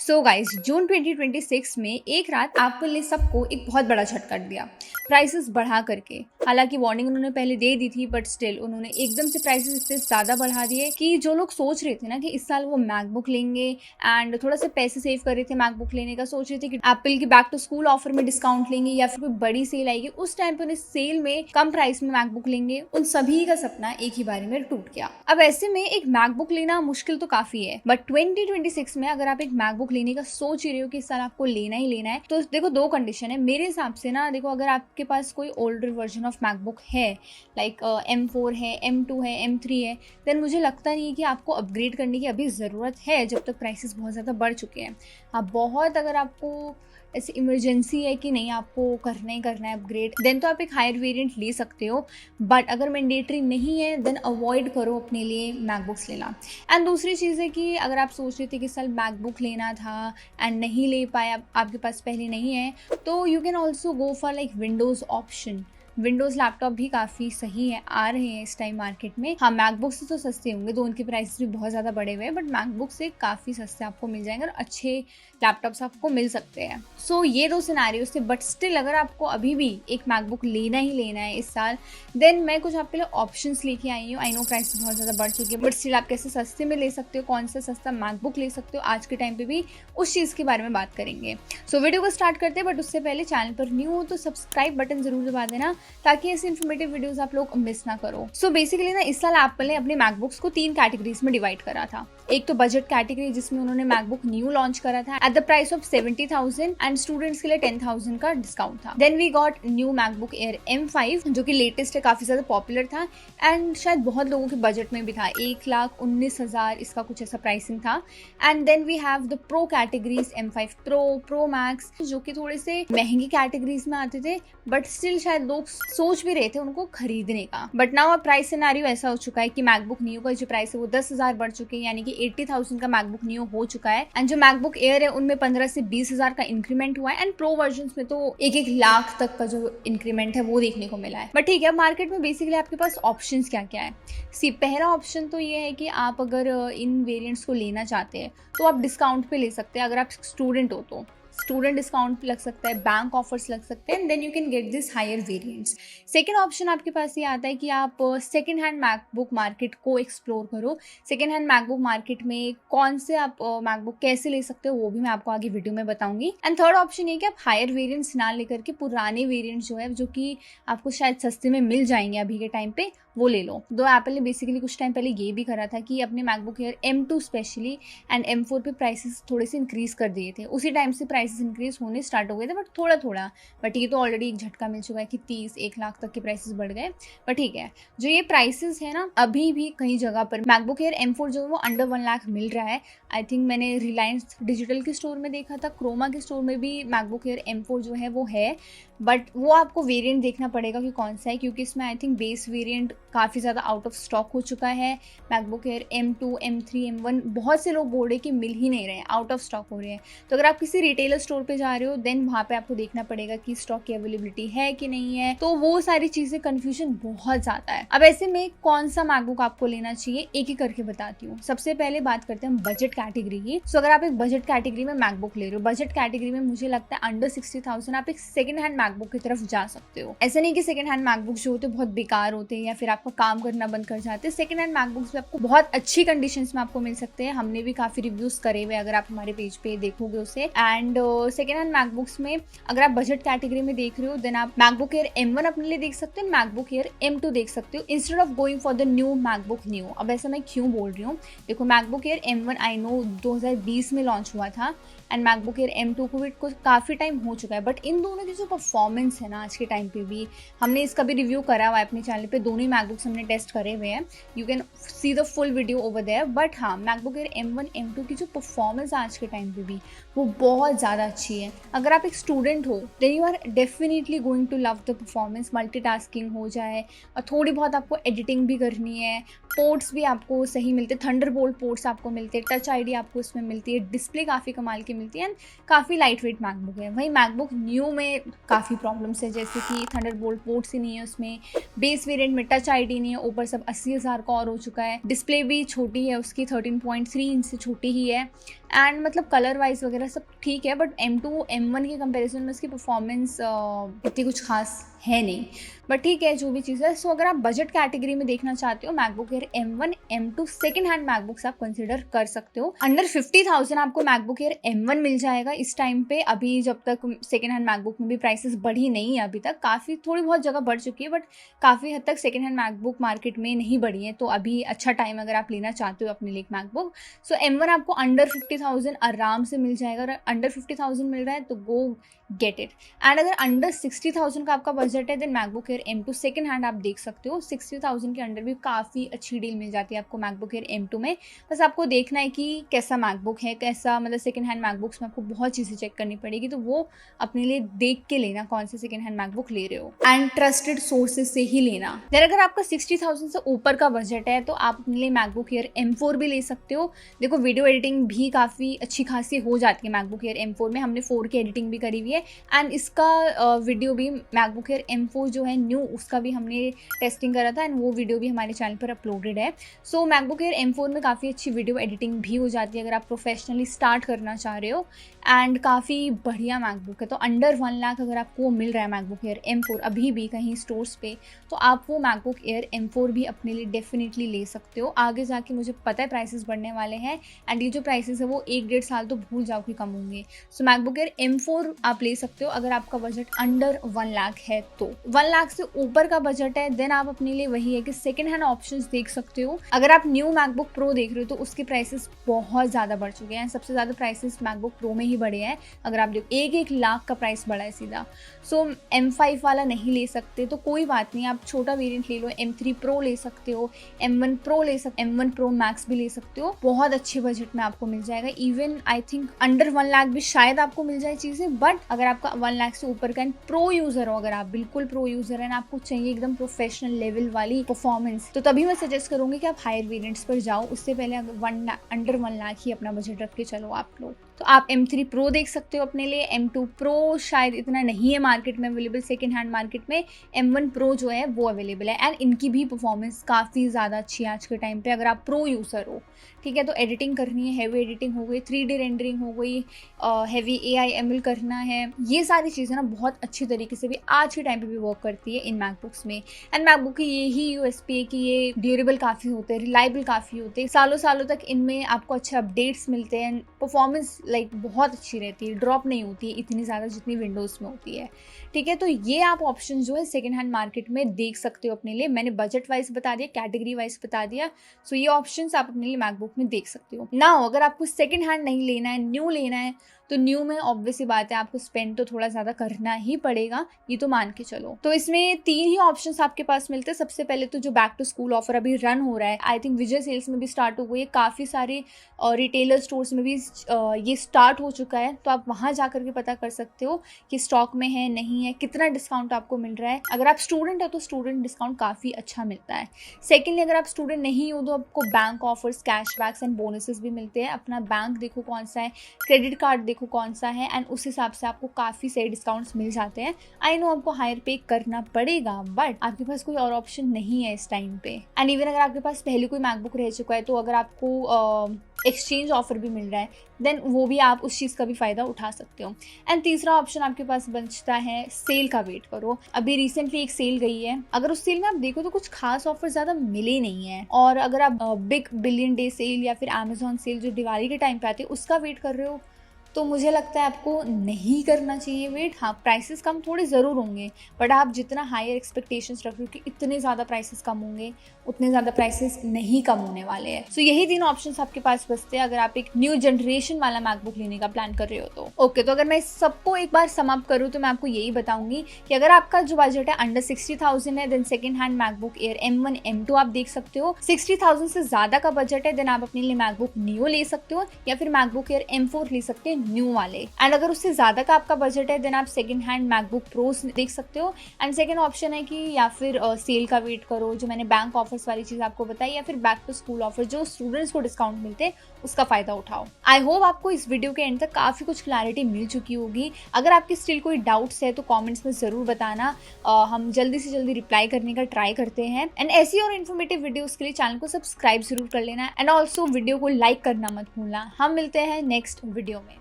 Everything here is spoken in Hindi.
सो गाइस, जून 2026 में एक रात एप्पल ने सबको एक बहुत बड़ा झटका दिया, प्राइसेस बढ़ा करके। हालांकि वार्निंग उन्होंने पहले दे दी थी, बट स्टिल उन्होंने एकदम से प्राइसेस इतने ज़्यादा बढ़ा दिए कि जो लोग सोच रहे थे ना कि इस साल वो मैकबुक लेंगे एंड थोड़ा सा पैसे सेव कर रहे थे मैकबुक लेने का, सोच रहे थे कि एप्पल की बैक टू स्कूल ऑफर में डिस्काउंट लेंगे या फिर कोई बड़ी सेल आएगी, उस टाइम पे उन्हें सेल में कम प्राइस में मैकबुक लेंगे, उन सभी का सपना एक ही बारी में टूट गया। अब ऐसे में एक मैकबुक लेना मुश्किल तो काफी है, बट 2026 में अगर आप एक मैकबुक लेने का सोच ही रहे हो कि इस साल आपको लेना ही लेना है, तो देखो दो कंडीशन है मेरे हिसाब से ना। देखो, अगर आपके पास कोई ओल्डर वर्जन ऑफ मैकबुक है, लाइक M4 है, M2 है, M3 है, देन मुझे लगता नहीं है कि आपको अपग्रेड करने की अभी ज़रूरत है जब तक प्राइसेस बहुत ज़्यादा बढ़ चुके हैं। हाँ, बहुत अगर आपको ऐसी इमरजेंसी है कि नहीं आपको करना है अपग्रेड, देन तो आप एक हायर वेरिएंट ले सकते हो, बट अगर मैंडेटरी नहीं है देन अवॉइड करो अपने लिए मैकबुक्स लेना। एंड दूसरी चीज़ है कि अगर आप सोच रहे थे कि इस साल मैकबुक लेना था एंड नहीं ले पाए, आपके पास पहले नहीं है, तो you can also go for like Windows option. Windows laptop भी काफ़ी सही है, आ रहे हैं इस टाइम मार्केट में। हाँ, मैकबुक से तो सस्ते होंगे, तो उनके प्राइस भी बहुत ज़्यादा बढ़े हुए हैं, बट मैकबुक से काफ़ी सस्ते आपको मिल जाएंगे और अच्छे लैपटॉप्स आपको मिल सकते हैं। सो ये दो सिनेरियोस थे, बट स्टिल अगर आपको अभी भी एक मैकबुक लेना ही लेना है इस साल, देन मैं कुछ आपके लिए ऑप्शंस लेके आई हूँ। आई नो प्राइस बहुत ज़्यादा बढ़ चुकी है, बट स्टिल आप कैसे सस्ते में ले सकते हो, कौन सा सस्ता मैकबुक ले सकते हो आज के टाइम पे भी, उस चीज़ के बारे में बात करेंगे। सो वीडियो को स्टार्ट करते हैं, बट उससे पहले चैनल पर न्यू हो तो सब्सक्राइब बटन जरूर दबा देना ताकि ऐसे इन्फॉर्मेटिव वीडियोस आप लोग मिस ना करो। सो बेसिकली ना, इस साल एप्पल ने अपने मैकबुक्स को 3 कैटेगरीज में डिवाइड करा था। एक तो बजट कैटेगरी, जिसमें उन्होंने मैकबुक न्यू लॉन्च करा था at the price of 70,000 and students के लिए 10,000 का डिस्काउंट था। Then we got new MacBook Air M5, जो कि लेटेस्ट है, काफी ज्यादा पॉपुलर था एंड शायद बहुत लोगों के बजट में भी था। 1,19,000 इसका कुछ ऐसा प्राइसिंग था। And then we have the pro categories, M5 pro, pro max, जो कि थोड़े से महंगी कैटेगरीज में आते थे, बट स्टिल शायद लोग सोच भी रहे थे उनको खरीदने का। बट नाउ अब प्राइस सिनेरियो ऐसा हो चुका है कि मैकबुक न्यू का जो प्राइस है वो 10,000 बढ़ चुके हैं, यानी कि 80,000 का मैकबुक न्यू हो चुका है। एंड जो मैकबुक एयर है उनमें 15 से 20,000 का इंक्रीमेंट हुआ है, एंड प्रो वर्जन में तो 1-1 लाख तक का जो इंक्रीमेंट है वो देखने को मिला है। बट ठीक है, मार्केट में बेसिकली आपके पास ऑप्शन क्या क्या है। पहला ऑप्शन तो ये है कि आप अगर इन वेरियंट्स को लेना चाहते हैं तो आप डिस्काउंट पे ले सकते हैं। अगर आप स्टूडेंट हो तो स्टूडेंट डिस्काउंट लग सकता है, बैंक ऑफर्स लग सकते हैं, then you can get this higher variants. Second option आपके पास ये आता है कि आप सेकेंड हैंड मैकबुक मार्केट को एक्सप्लोर करो। सेकेंड हैंड मैकबुक मार्केट में कौन से आप मैकबुक कैसे ले सकते हो वो भी मैं आपको आगे वीडियो में बताऊंगी। एंड थर्ड ऑप्शन ये कि आप हायर वेरिएंट्स ना लेकर के पुराने वेरिएंट्स जो है, जो कि आपको शायद सस्ते में मिल जाएंगे अभी के टाइम पे, वो ले लो। दो एप्पल ने बेसिकली कुछ टाइम पहले ये भी करा था कि अपने MacBook Air M2 specially and M4 पे प्राइसेस थोड़े से इंक्रीज कर दिए थे। उसी टाइम से प्राइसेस इंक्रीज होने स्टार्ट हो गए थे, बट थोड़ा थोड़ा। बट ये तो ऑलरेडी एक झटका मिल चुका है कि 30-1 लाख तक के प्राइसेस बढ़ गए। बट ठीक है, जो ये प्राइसेस है ना, अभी भी कई जगह पर मैकबुक एयर M4 जो है वो अंडर 1 लाख मिल रहा है। आई थिंक मैंने रिलायंस डिजिटल के स्टोर में देखा था, क्रोमा के स्टोर में भी मैकबुक एयर M4 जो है वो है, बट वो आपको वेरिएंट देखना पड़ेगा कि कौन सा है, क्योंकि इसमें आई थिंक बेस वेरिएंट काफ़ी ज़्यादा आउट ऑफ स्टॉक हो चुका है। MacBook Air M2, M3, M1 बहुत से लोग बोल रहे कि मिल ही नहीं रहे हैं, आउट ऑफ स्टॉक हो रहे हैं। तो अगर आप किसी रिटेलर स्टोर पे जा रहे हो, देन वहाँ पे आपको देखना पड़ेगा कि स्टॉक की अवेलेबिलिटी है कि नहीं है। तो वो सारी चीज़ें, कन्फ्यूजन बहुत ज़्यादा है। अब ऐसे में कौन सा मैकबुक आपको लेना चाहिए, एक एक करके बताती हूँ। सबसे पहले बात करते हैं बजट कैटेगरी की। सो अगर आप एक बजट कैटेगरी में मैकबुक ले रहे हो, बजट कैटेगरी में मुझे लगता है अंडर 60,000 आप एक सेकंड हैंड मैकबुक की तरफ जा सकते हो। ऐसा नहीं कि सेकंड हैंड मैकबुक जो होते हैं बहुत बेकार होते हैं या फिर आपका काम करना बंद कर जाते हैं। सेकंड हैंड मैकबुक्स भी आपको बहुत अच्छी कंडीशंस में आपको मिल सकते हैं। हमने भी काफी रिव्यूज करे हुए, अगर आप हमारे पेज पे देखोगे उसे। एंड सेकंड हैंड मैकबुक्स में अगर आप बजट कैटेगरी में देख रहे हो, देन आप मैकबुक एयर M1 अपने लिए देख सकते हो, मैकबुक एयर M2 देख सकते हो, instead of going for the new MacBook new. अब ऐसा मैं क्यों बोल रही हूँ, देखो MacBook Air M1 I know 2020 में लॉन्च हुआ था एंड मैकबुक एयर M2 को काफी टाइम हो चुका है, बट इन दोनों की जो परफॉर्मेंस है ना आज के टाइम पे भी, हमने इसका भी रिव्यू करा हुआ है अपने चैनल पे, दोनों ही मैकबुक्स हमने टेस्ट करे हुए हैं। You can see the full video over there. But हाँ, मैकबुक एयर M1, M2 की जो परफॉर्मेंस आज के टाइम पे भी वो बहुत ज़्यादा अच्छी है। अगर आप एक स्टूडेंट हो, then you are definitely going to love the performance. Multitasking हो जाए और थोड़ी बहुत आपको एडिटिंग भी करनी है, पोर्ट्स भी आपको सही मिलते, थंडरबोल्ट पोर्ट्स आपको मिलते, टच आईडी आपको इसमें मिलती है, डिस्प्ले काफ़ी कमाल की मिलती है एंड काफ़ी लाइट वेट मैकबुक है। वहीं मैकबुक न्यू में काफ़ी काफ़ी प्रॉब्लम्स है, जैसे कि थंडरबोल्ट पोर्ट्स ही नहीं है उसमें, बेस वेरिएंट में टच आईडी नहीं है, ऊपर सब 80,000 का और हो चुका है, डिस्प्ले भी छोटी है उसकी 13.3 इंच से छोटी ही है, एंड मतलब कलर वाइज वगैरह सब ठीक है, बट M2 M1 के कंपैरिजन में उसकी परफॉर्मेंस इतनी कुछ खास है नहीं, बट ठीक है जो भी चीज़ है। सो अगर आप बजट कैटेगरी में देखना चाहते हो MacBook Air M1 M2 second hand MacBooks आप कंसिडर कर सकते हो। अंडर 50,000 आपको मैकबुक एयर M1 मिल जाएगा इस टाइम पे, अभी जब तक सेकंड हैंड मैकबुक में भी प्राइसेस बढ़ी नहीं है अभी तक, काफ़ी थोड़ी बहुत जगह बढ़ चुकी है, बट काफ़ी हद तक सेकंड हैंड मैकबुक मार्केट में नहीं बढ़ी है, तो अभी अच्छा टाइम अगर आप लेना चाहते हो अपने लिए एक मैकबुक। सो M1 आपको अंडर 50,000 आराम से मिल जाएगा, अगर अंडर 50,000 मिल रहा है तो गो गेट इट। एंड अगर अंडर 60,000 का आपका बजट है then MacBook Air M2 second hand आप देख सकते हो। 60,000 के अंडर भी काफ़ी अच्छी डील मिल जाती है आपको मैकबुक एयर M2 में। बस आपको देखना है कि कैसा मैकबुक है, कैसा मतलब सेकंड हैंड मैकबुक्स में आपको बहुत चीज़ें चेक करनी पड़ेगी, तो वो अपने लिए देख के लेना कौन से सेकंड हैंड मैकबुक ले रहे हो, एंड ट्रस्टेड सोर्सेज से ही लेना। देन अगर आपका 60,000 से ऊपर का बजट है तो आप अपने लिए मैकबुक एयर M4 भी ले सकते हो। देखो वीडियो एडिटिंग भी काफ़ी अच्छी खासी हो जाती है मैकबुक एयर M4 में, हमने 4K एडिटिंग भी करी हुई है, एंड इसका वीडियो भी मैकबुक एयर M4 जो है न्यू, उसका भी हमने टेस्टिंग करा था, एंड वो वीडियो भी हमारे चैनल पर अपलोडेड है। सो मैकबुक एयर M4 में काफ़ी अच्छी वीडियो एडिटिंग भी हो जाती है अगर आप प्रोफेशनली स्टार्ट करना चाह रहे हो, एंड काफ़ी बढ़िया मैकबुक है। तो अंडर 1 लाख अगर आपको मिल रहा है मैकबुक एयर M4 अभी भी कहीं स्टोर्स पे, तो आप वो मैकबुक एयर M4 भी अपने लिए डेफिनेटली ले सकते हो। आगे जाके मुझे पता है प्राइसेस बढ़ने वाले हैं, एंड ये जो प्राइसेस है वो 1-1.5 साल तो भूल जाओ कि कम होंगे। सो मैकबुक एयर M4 आप ले सकते हो अगर आपका बजट अंडर 1 लाख है तो। 1 लाख से ऊपर का बजट है देन आप अपने लिए वही है कि सेकंड हैंड ऑप्शंस देख सकते हो। अगर आप न्यू मैकबुक प्रो देख रहे हो तो उसके प्राइसेस बहुत ज़्यादा बढ़ चुके हैं, सबसे ज़्यादा प्राइसेस मैकबुक प्रो में ही बढ़े हैं। अगर आप देखो 1-1 लाख का प्राइस बढ़ा है सीधा। सो M5 वाला नहीं ले सकते तो कोई बात नहीं, आप छोटा वेरिएंट ले लो, M3 प्रो ले सकते हो, M1 प्रो ले सकते, M1 प्रो मैक्स भी ले सकते हो, बहुत अच्छे बजट में आपको मिल जाएगा। Even I think under 1 lakh भी शायद आपको मिल जाए चीज़ें, बट अगर आपका 1 लाख से ऊपर का प्रो यूज़र हो, अगर आप बिल्कुल प्रो यूज़र हैं, आपको चाहिए एकदम प्रोफेशनल लेवल वाली परफॉर्मेंस, तो तभी मैं सजेस्ट करूँगी कि आप हायर वेरिएंट्स पर जाओ। उससे पहले अंडर 1 लाख ही अपना बजट रख के चलो आप लोग। तो आप M3 प्रो देख सकते हो अपने लिए, M2 प्रो शायद इतना नहीं है मार्केट में अवेलेबल सेकेंड हैंड मार्केट में, M1 प्रो जो है वो अवेलेबल है, एंड इनकी भी परफॉर्मेंस काफ़ी ज़्यादा अच्छी है आज के टाइम पे अगर आप प्रो यूज़र हो। ठीक है, तो एडिटिंग करनी है, हैवी एडिटिंग हो गई, 3D रेंडरिंग हो गई, हैवी AI ML करना है, ये सारी चीज़ें ना बहुत अच्छी तरीके से भी आज के टाइम पे भी वर्क करती है इन मैकबुक्स में। एंड मैकबुक की यही USP है कि ये ड्यूरेबल काफ़ी होते हैं, रिलायबल काफ़ी होते हैं, सालों सालों तक इनमें आपको अच्छे अपडेट्स मिलते हैं, परफॉर्मेंस बहुत अच्छी रहती है, ड्रॉप नहीं होती है इतनी ज़्यादा जितनी विंडोज़ में होती है। ठीक है, तो ये आप ऑप्शन जो है सेकेंड हैंड मार्केट में देख सकते हो अपने लिए। मैंने बजट वाइज बता दिया, कैटेगरी वाइज बता दिया, सो ये ऑप्शंस आप अपने लिए मैकबुक में देख सकते हो ना। अगर आपको सेकेंड हैंड नहीं लेना है, न्यू लेना है, तो न्यू में ऑब्वियसली बात है आपको स्पेंड तो थोड़ा ज़्यादा करना ही पड़ेगा, ये तो मान के चलो। तो इसमें 3 ही ऑप्शंस आपके पास मिलते हैं। सबसे पहले तो जो बैक टू स्कूल ऑफर अभी रन हो रहा है, आई थिंक विजय सेल्स में भी स्टार्ट हो गई है, काफ़ी सारे रिटेलर स्टोर्स में भी ये स्टार्ट हो चुका है, तो आप वहाँ जा करके पता कर सकते हो कि स्टॉक में है नहीं है, कितना डिस्काउंट आपको मिल रहा है। अगर आप स्टूडेंट है तो स्टूडेंट डिस्काउंट काफ़ी अच्छा मिलता है। सेकेंडली अगर आप स्टूडेंट नहीं हो तो आपको bank offers, cashbacks and bonuses भी मिलते हैं। अपना बैंक देखो कौन सा है, क्रेडिट कार्ड देखो कौन सा है, एंड उस हिसाब से आपको काफ़ी सही डिस्काउंट्स मिल जाते हैं। आई नो आपको हायर पे करना पड़ेगा, बट आपके पास कोई और ऑप्शन नहीं है इस टाइम पे। एंड इवन अगर आपके पास पहले कोई मैकबुक रह चुका है तो अगर आपको एक्सचेंज ऑफर भी मिल रहा है देन वो भी आप उस चीज़ का भी फ़ायदा उठा सकते हो। एंड तीसरा ऑप्शन आपके पास बचता है सेल का वेट करो। अभी रिसेंटली एक सेल गई है, अगर उस सेल में आप देखो तो कुछ खास ऑफर ज़्यादा मिले नहीं है, और अगर आप बिग बिलियन डे सेल या फिर अमेजॉन सेल जो दिवाली के टाइम पे आती है उसका वेट कर रहे हो तो मुझे लगता है आपको नहीं करना चाहिए वेट। हाँ, प्राइसेस कम थोड़े ज़रूर होंगे, बट आप जितना हायर एक्सपेक्टेशंस रख रहे हो कि इतने ज़्यादा प्राइसेस कम होंगे, उतने ज़्यादा प्राइसेस नहीं कम होने वाले हैं। सो यही 3 ऑप्शंस आपके पास बचते हैं अगर आप एक न्यू जनरेशन वाला मैकबुक लेने का प्लान कर रहे हो तो। ओके, तो अगर मैं सबको एक बार सम अप करूँ तो मैं आपको यही बताऊंगी कि अगर आपका जो बजट है अंडर 60,000 है then second hand MacBook Air M1 M2 आप देख सकते हो। 60,000 से ज़्यादा का बजट है देन आप अपने लिए मैकबुक नियो ले सकते हो या फिर मैकबुक एयर M4 ले सकते हैं न्यू वाले। एंड अगर उससे ज्यादा का आपका बजट है देन आप सेकंड हैंड मैकबुक प्रोस देख सकते हो। एंड सेकंड ऑप्शन है कि या फिर सेल का वेट करो, जो मैंने बैंक ऑफर्स वाली चीज आपको बताई, या फिर बैक टू स्कूल ऑफर जो स्टूडेंट्स को डिस्काउंट मिलते हैं उसका फायदा उठाओ। आई होप आपको इस वीडियो के एंड तक काफी कुछ क्लैरिटी मिल चुकी होगी। अगर आपके स्टिल कोई डाउट्स है तो कमेंट्स में जरूर बताना, हम जल्दी से जल्दी रिप्लाई करने का ट्राई करते हैं। एंड ऐसी और इन्फॉर्मेटिव वीडियोस के लिए चैनल को सब्सक्राइब जरूर कर लेना एंड ऑल्सो वीडियो को लाइक करना मत भूलना। हम मिलते हैं नेक्स्ट वीडियो में।